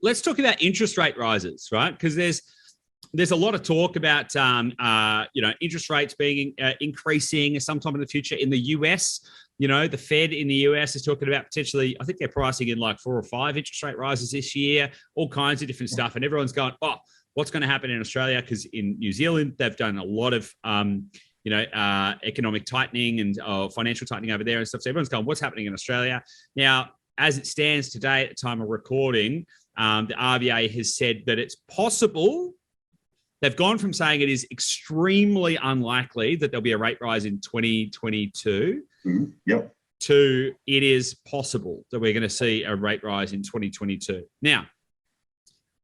Let's talk about interest rate rises, right? Because there's a lot of talk about interest rates being increasing sometime in the future in the US. The Fed in the US is talking about potentially, I think they're pricing in like 4 or 5 interest rate rises this year, all kinds of different stuff. And everyone's going, oh, what's going to happen in Australia? Because in New Zealand, they've done a lot of, economic tightening and financial tightening over there and stuff. So everyone's going, what's happening in Australia? Now, as it stands today at the time of recording, the RBA has said that it's possible. They've gone from saying it is extremely unlikely that there'll be a rate rise in 2022 to it is possible that we're going to see a rate rise in 2022. Now,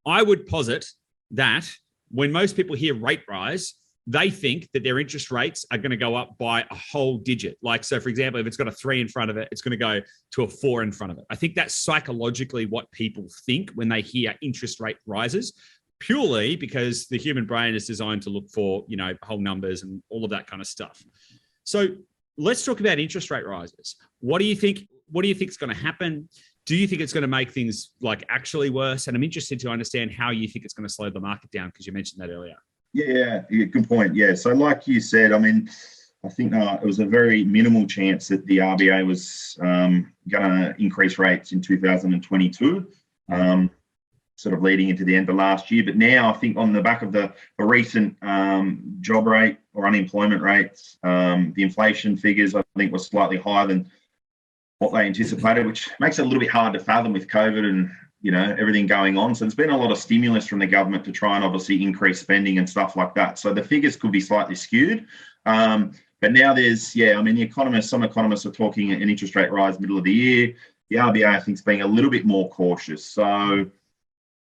I would posit that when most people hear rate rise, they think that their interest rates are going to go up by a whole digit. Like, so for example, if it's got a 3 in front of it, it's going to go to a 4 in front of it. I think that's psychologically what people think when they hear interest rate rises, purely because the human brain is designed to look for, whole numbers and all of that kind of stuff. So let's talk about interest rate rises. What do you think is going to happen? Do you think it's going to make things like actually worse? And I'm interested to understand how you think it's going to slow the market down, because you mentioned that earlier. Yeah, good point. Yeah, so like you said, I think it was a very minimal chance that the RBA was going to increase rates in 2022, sort of leading into the end of last year. But now I think on the back of the recent job rate or unemployment rates, the inflation figures, I think, were slightly higher than what they anticipated, which makes it a little bit hard to fathom with COVID and everything going on. So there's been a lot of stimulus from the government to try and obviously increase spending and stuff like that. So the figures could be slightly skewed. But now some economists are talking an interest rate rise middle of the year. The RBA, I think, is being a little bit more cautious. So,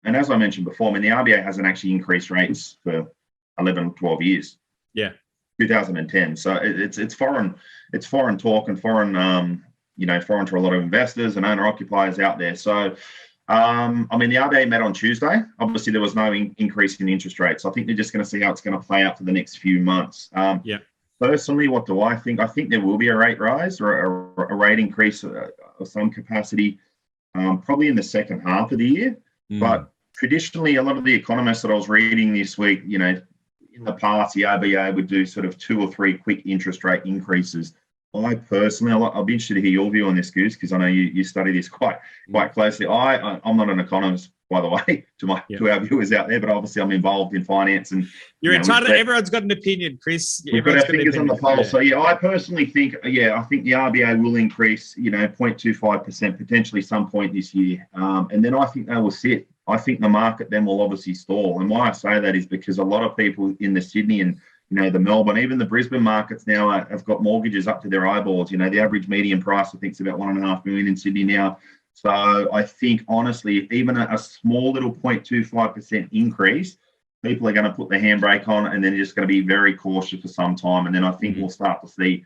and as I mentioned before, the RBA hasn't actually increased rates for 11, 12 years. Yeah. 2010. So it's foreign talk and foreign to a lot of investors and owner occupiers out there. So, the RBA met on Tuesday. Obviously, there was no increase in interest rates. I think they're just going to see how it's going to play out for the next few months. Personally, what do I think? I think there will be a rate rise or a rate increase of some capacity, probably in the second half of the year. But traditionally, a lot of the economists that I was reading this week, in the past, the RBA would do sort of 2 or 3 quick interest rate increases. I personally, I'll be interested to hear your view on this, Goose, because I know you study this quite closely. I'm not an economist, by the way, to our viewers out there, but obviously I'm involved in finance. And you're entitled. Everyone's got an opinion, Chris. We've got our fingers on the pulse. Yeah. So I personally think, I think the RBA will increase, 0.25% potentially some point this year, and then I think they will sit. I think the market then will obviously stall. And why I say that is because a lot of people in the Sydney and the Melbourne, even the Brisbane markets now have got mortgages up to their eyeballs. The average median price, I think, is about $1.5 million in Sydney now. So I think, honestly, even a small little 0.25% increase, people are going to put the handbrake on and then just going to be very cautious for some time. And then I think we'll start to see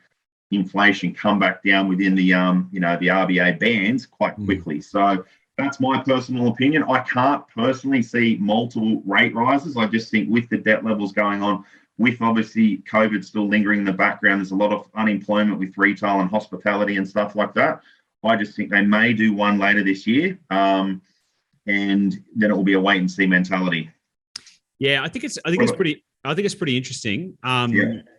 inflation come back down within the, the RBA bands quite quickly. So that's my personal opinion. I can't personally see multiple rate rises. I just think with the debt levels going on, with obviously COVID still lingering in the background, there's a lot of unemployment with retail and hospitality and stuff like that. I just think they may do one later this year, and then it will be a wait and see mentality. Yeah, I think it's pretty interesting. I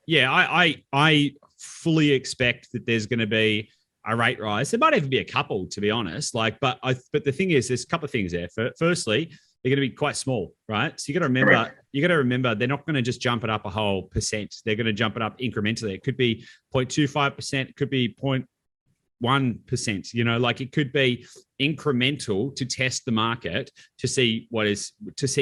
fully expect that there's going to be a rate rise. There might even be a couple, to be honest. But the thing is, there's a couple of things there. Firstly, they're going to be quite small, right? So you got to remember, they're not going to just jump it up a whole percent. They're going to jump it up incrementally. It could be 0.25%, it could be 0.1%. It could be incremental to test the market to see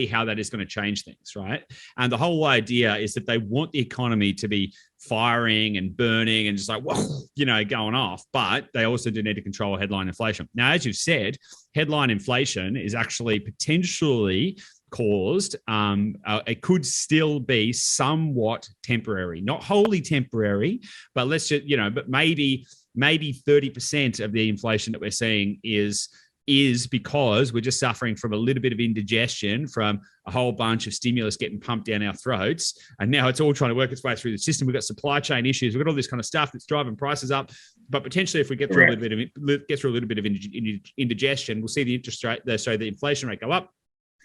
how that is going to change things, right? And the whole idea is that they want the economy to be firing and burning and just going off, but they also do need to control headline inflation. Now, as you've said, headline inflation is actually potentially caused, it could still be somewhat temporary, not wholly temporary, but but maybe 30% of the inflation that we're seeing is because we're just suffering from a little bit of indigestion from a whole bunch of stimulus getting pumped down our throats. And now it's all trying to work its way through the system. We've got supply chain issues. We've got all this kind of stuff that's driving prices up. but potentially if we get through a little bit of indigestion, we'll see the the inflation rate go up.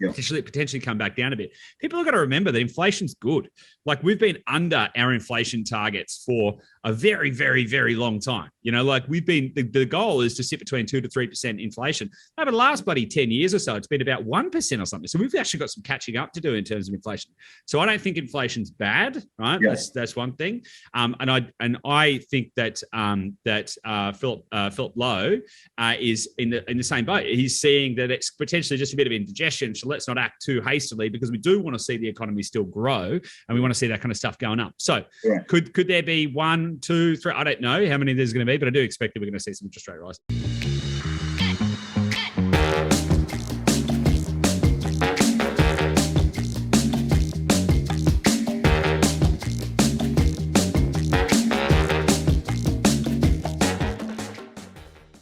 Potentially come back down a bit. People have got to remember that inflation's good. Like, we've been under our inflation targets for a very, very, very long time. You know, like, we've been, the goal is to sit between 2 to 3% inflation. Over the last 10 years or so, it's been about 1% or something. So we've actually got some catching up to do in terms of inflation. So I don't think inflation's bad, right? Yeah. That's one thing. And I think that Philip Lowe is in the same boat. He's seeing that it's potentially just a bit of indigestion. So let's not act too hastily, because we do want to see the economy still grow, and we want to see that kind of stuff going up. So could there be 1, 2, 3? I don't know how many there's going to be, but I do expect that we're going to see some interest rate rise.